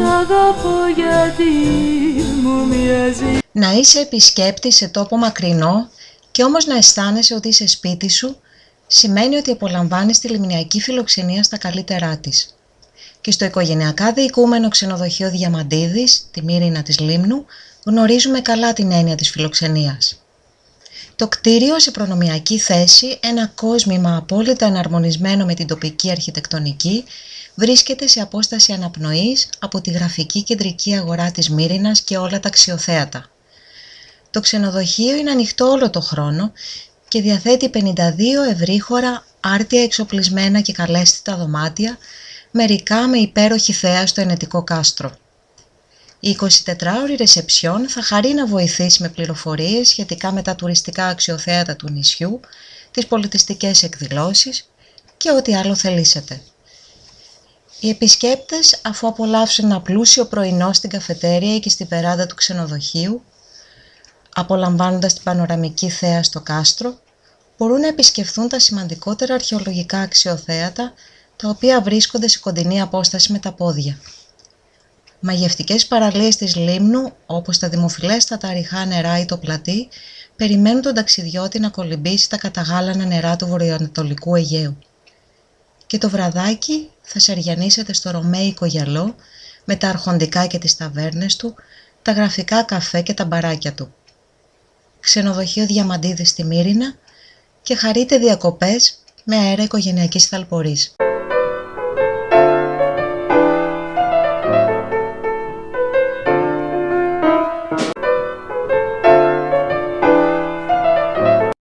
αγαπώ γιατί μου μοιάζει. Να είσαι επισκέπτη σε τόπο μακρινό και όμως να αισθάνεσαι ότι είσαι σπίτι σου, σημαίνει ότι απολαμβάνεις τη λιμνιακή φιλοξενία στα καλύτερά της. Και στο οικογενειακά διοικούμενο ξενοδοχείο Διαμαντίδης, τη Μύρινα της Λίμνου, γνωρίζουμε καλά την έννοια της φιλοξενίας. Το κτίριο σε προνομιακή θέση, ένα κόσμημα απόλυτα εναρμονισμένο με την τοπική αρχιτεκτονική, βρίσκεται σε απόσταση αναπνοής από τη γραφική κεντρική αγορά της Μύρινας και όλα τα αξιοθέατα. Το ξενοδοχείο είναι ανοιχτό όλο το χρόνο και διαθέτει 52 ευρύχωρα, άρτια εξοπλισμένα και καλέσθητα δωμάτια, μερικά με υπέροχη θέα στο ενετικό κάστρο. Η 24ωρη ρεσεψιόν θα χαρεί να βοηθήσει με πληροφορίες σχετικά με τα τουριστικά αξιοθέατα του νησιού, τις πολιτιστικές εκδηλώσεις και ό,τι άλλο θελήσετε. Οι επισκέπτες, αφού απολαύσουν ένα πλούσιο πρωινό στην καφετέρια και στην βεράντα του ξενοδοχείου, απολαμβάνοντας την πανοραμική θέα στο κάστρο, μπορούν να επισκεφθούν τα σημαντικότερα αρχαιολογικά αξιοθέατα, τα οποία βρίσκονται σε κοντινή απόσταση με τα πόδια. Μαγευτικές παραλίες της Λίμνου, όπως τα δημοφιλέστατα ριχά νερά ή το πλατή, περιμένουν τον ταξιδιώτη να κολυμπήσει τα καταγάλανα νερά του βορειοανατολικού Αιγαίου. Και το βραδάκι θα σεριανίσετε στο ρωμαίικο γυαλό, με τα αρχοντικά και τις ταβέρνες του, τα γραφικά καφέ και τα μπαράκια του. Ξενοδοχείο Διαμαντίδη στη Μύρινα και χαρείτε διακοπές με αέρα οικογενειακής θαλπορής.